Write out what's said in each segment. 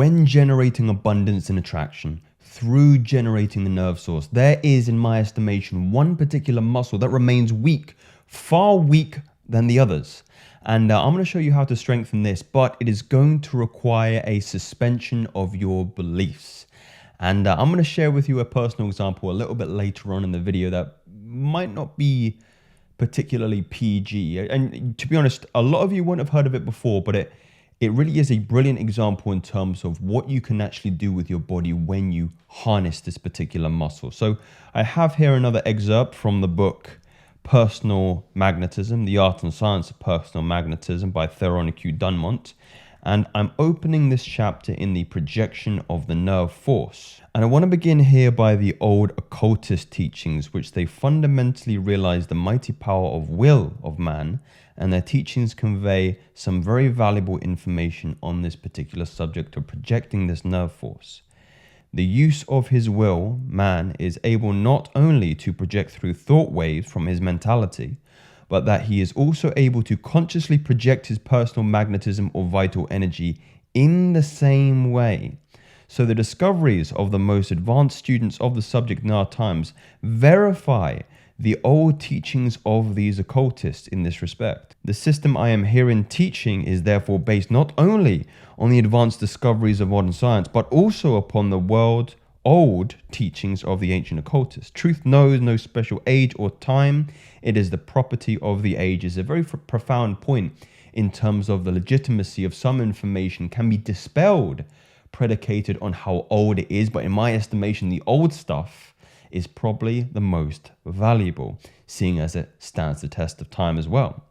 when generating abundance and attraction through generating the nerve source, there is, in my estimation, one particular muscle that remains weak, far weak than the others. And I'm going to show you how to strengthen this, but it is going to require a suspension of your beliefs. And I'm going to share with you a personal example a little bit later on in the video that might not be particularly PG. And to be honest, a lot of you won't have heard of it before, but it really is a brilliant example in terms of what you can actually do with your body when you harness this particular muscle. So I have here another excerpt from the book Personal Magnetism, The Art and Science of Personal Magnetism by Theron Q. Dunmont. And I'm opening this chapter in the projection of the nerve force. And I want to begin here by the old occultist teachings, which they fundamentally realize the mighty power of will of man, and their teachings convey some very valuable information on this particular subject of projecting this nerve force. The use of his will, man is able not only to project through thought waves from his mentality, but that he is also able to consciously project his personal magnetism or vital energy in the same way. So the discoveries of the most advanced students of the subject in our times verify the old teachings of these occultists in this respect. The system I am herein teaching is therefore based not only on the advanced discoveries of modern science, but also upon the world-old teachings of the ancient occultists. Truth knows no special age or time. It is the property of the ages. A very profound point in terms of the legitimacy of some information can be dispelled, predicated on how old it is. But in my estimation, the old stuff is probably the most valuable, seeing as it stands the test of time as well.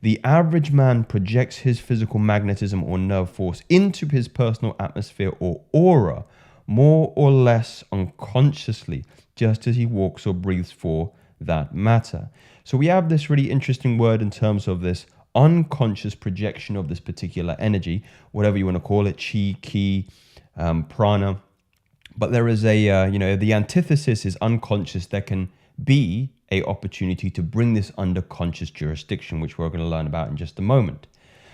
The average man projects his physical magnetism or nerve force into his personal atmosphere or aura more or less unconsciously, just as he walks or breathes for that matter. So we have this really interesting word in terms of this unconscious projection of this particular energy, whatever you want to call it, chi, ki, prana. But there is the antithesis is unconscious. There can be a opportunity to bring this under conscious jurisdiction, which we're going to learn about in just a moment.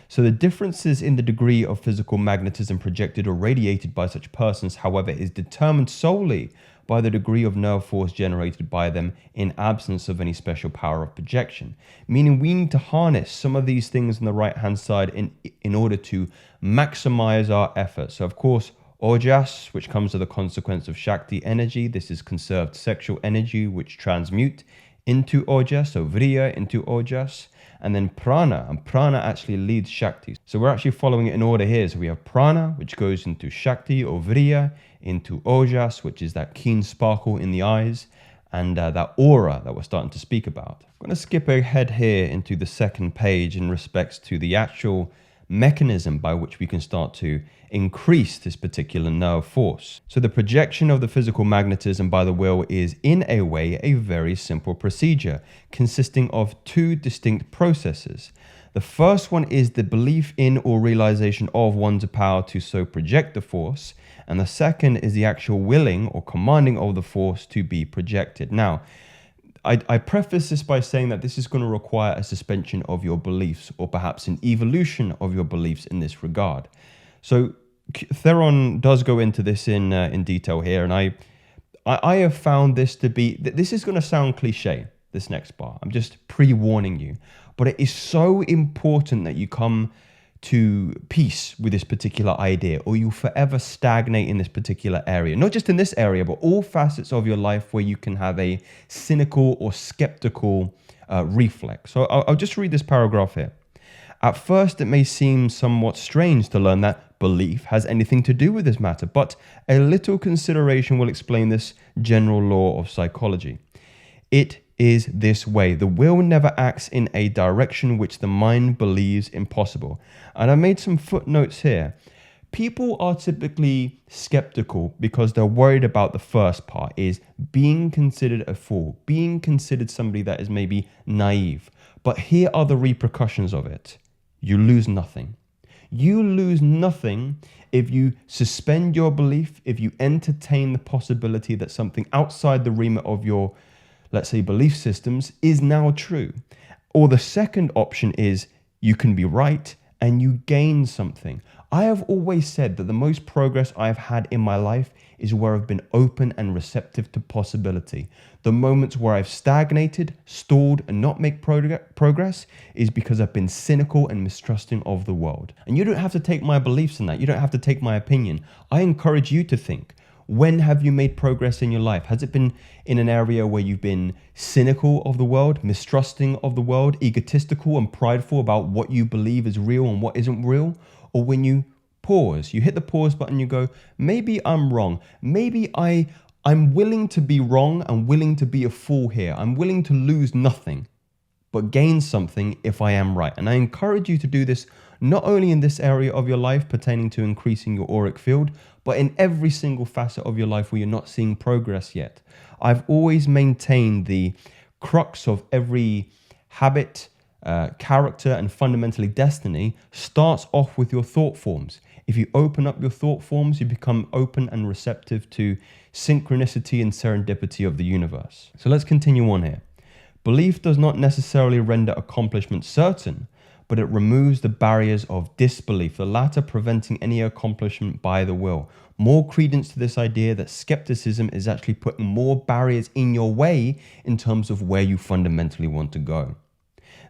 So the differences in the degree of physical magnetism projected or radiated by such persons, however, is determined solely by the degree of nerve force generated by them in absence of any special power of projection. Meaning we need to harness some of these things on the right-hand side in order to maximize our efforts. So of course, Ojas, which comes as a consequence of Shakti energy. This is conserved sexual energy, which transmute into Ojas, so Vriya into Ojas. And then Prana, and Prana actually leads Shakti. So we're actually following it in order here. So we have Prana, which goes into Shakti or Vriya, into Ojas, which is that keen sparkle in the eyes, and that aura that we're starting to speak about. I'm going to skip ahead here into the second page in respects to the actual mechanism by which we can start to increase this particular nerve force. So the projection of the physical magnetism by the will is in a way a very simple procedure consisting of two distinct processes. The first one is the belief in or realization of one's power to so project the force, and the second is the actual willing or commanding of the force to be projected. Now, I preface this by saying that this is going to require a suspension of your beliefs, or perhaps an evolution of your beliefs in this regard. So Theron does go into this in detail here, and I have found this to be, this is going to sound cliche, this next part. I'm just pre-warning you, but it is so important that you come to peace with this particular idea, or you'll forever stagnate in this particular area. Not just in this area, but all facets of your life where you can have a cynical or skeptical reflex. So I'll just read this paragraph here. At first, it may seem somewhat strange to learn that belief has anything to do with this matter, but a little consideration will explain this general law of psychology. It is this way. The will never acts in a direction which the mind believes impossible. And I made some footnotes here. People are typically skeptical because they're worried about the first part, is being considered a fool, being considered somebody that is maybe naive. But here are the repercussions of it. You lose nothing. You lose nothing if you suspend your belief, if you entertain the possibility that something outside the remit of your, let's say, belief systems is now true. Or the second option is you can be right and you gain something. I have always said that the most progress I have had in my life is where I've been open and receptive to possibility. The moments where I've stagnated, stalled, and not make progress is because I've been cynical and mistrusting of the world. And you don't have to take my beliefs in that. You don't have to take my opinion. I encourage you to think. When have you made progress in your life? Has it been in an area where you've been cynical of the world, mistrusting of the world, egotistical and prideful about what you believe is real and what isn't real? Or when you pause, you hit the pause button, you go, maybe I'm wrong. Maybe I'm willing to be wrong. I'm willing to be a fool here. I'm willing to lose nothing, but gain something if I am right. And I encourage you to do this not only in this area of your life pertaining to increasing your auric field, but in every single facet of your life where you're not seeing progress yet. I've always maintained the crux of every habit, character, and fundamentally destiny starts off with your thought forms. If you open up your thought forms, you become open and receptive to synchronicity and serendipity of the universe. So let's continue on here. Belief does not necessarily render accomplishment certain, but it removes the barriers of disbelief, the latter preventing any accomplishment by the will. More credence to this idea that skepticism is actually putting more barriers in your way in terms of where you fundamentally want to go.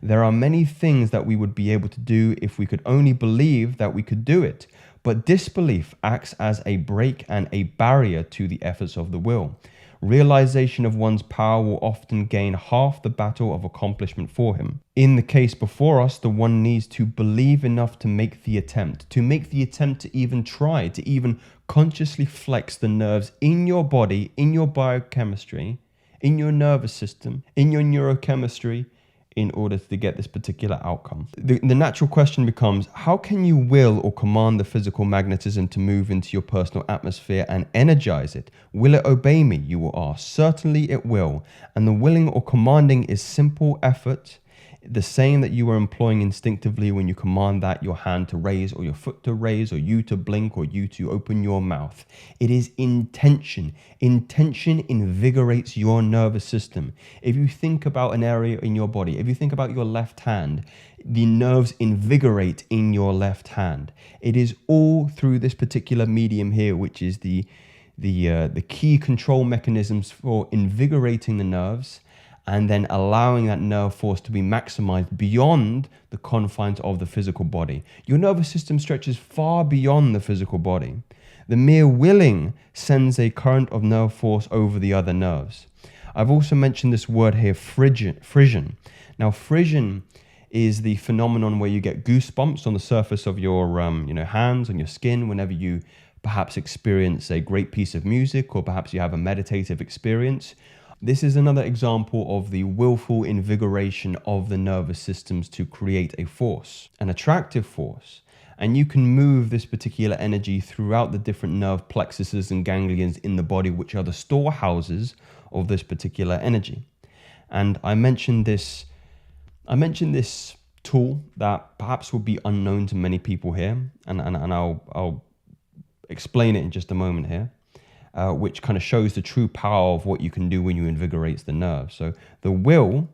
There are many things that we would be able to do if we could only believe that we could do it, but disbelief acts as a brake and a barrier to the efforts of the will. Realization of one's power will often gain half the battle of accomplishment for him. In the case before us, the one needs to believe enough to make the attempt to even try, to even consciously flex the nerves in your body, in your biochemistry, in your nervous system, in your neurochemistry, in order to get this particular outcome. The natural question becomes, how can you will or command the physical magnetism to move into your personal atmosphere and energize it? Will it obey me, you will ask. Certainly it will. And the willing or commanding is simple effort, the same that you are employing instinctively when you command that your hand to raise or your foot to raise or you to blink or you to open your mouth. It is intention. Intention invigorates your nervous system. If you think about an area in your body, if you think about your left hand, the nerves invigorate in your left hand. It is all through this particular medium here, which is the key control mechanisms for invigorating the nerves and then allowing that nerve force to be maximized beyond the confines of the physical body. Your nervous system stretches far beyond the physical body. The mere willing sends a current of nerve force over the other nerves. I've also mentioned this word here, frision. Now, frision is the phenomenon where you get goosebumps on the surface of your hands, on your skin, whenever you perhaps experience a great piece of music or perhaps you have a meditative experience. This is another example of the willful invigoration of the nervous systems to create a force, an attractive force. And you can move this particular energy throughout the different nerve plexuses and ganglions in the body, which are the storehouses of this particular energy. And I mentioned this tool that perhaps will be unknown to many people here, and I'll explain it in just a moment here. Which kind of shows the true power of what you can do when you invigorate the nerve. So the will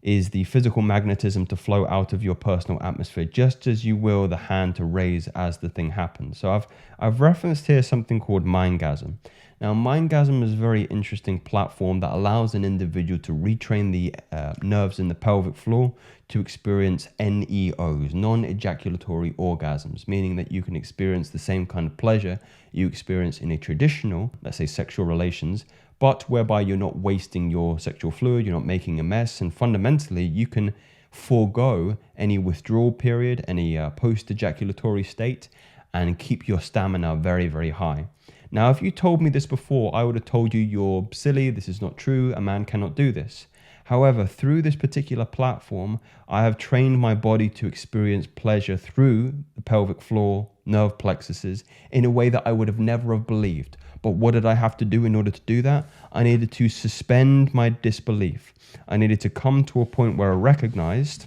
is the physical magnetism to flow out of your personal atmosphere, just as you will the hand to raise as the thing happens. So I've referenced here something called Mindgasm. Now, Mindgasm is a very interesting platform that allows an individual to retrain the nerves in the pelvic floor to experience NEOs, non-ejaculatory orgasms, meaning that you can experience the same kind of pleasure you experience in a traditional, let's say, sexual relations, but whereby you're not wasting your sexual fluid, you're not making a mess, and fundamentally you can forego any withdrawal period, any post-ejaculatory state, and keep your stamina very, very high. Now, if you told me this before, I would have told you you're silly, this is not true, a man cannot do this. However, through this particular platform, I have trained my body to experience pleasure through the pelvic floor, nerve plexuses, in a way that I would have never have believed. But what did I have to do in order to do that? I needed to suspend my disbelief. I needed to come to a point where I recognized,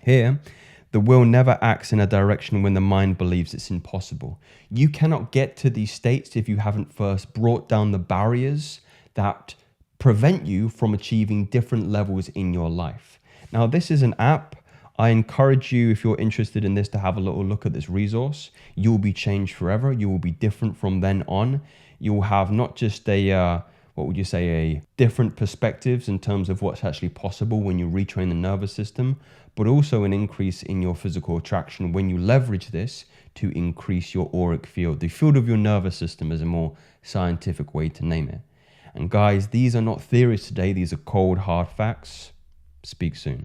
here, the will never acts in a direction when the mind believes it's impossible. You cannot get to these states if you haven't first brought down the barriers that prevent you from achieving different levels in your life. Now, this is an app I encourage you, if you're interested in this, to have a little look at this resource. You will be changed forever. You will be different from then on. You will have not just a, what would you say, a different perspectives in terms of what's actually possible when you retrain the nervous system, but also an increase in your physical attraction when you leverage this to increase your auric field. The field of your nervous system is a more scientific way to name it. And guys, these are not theories today. These are cold, hard facts. Speak soon.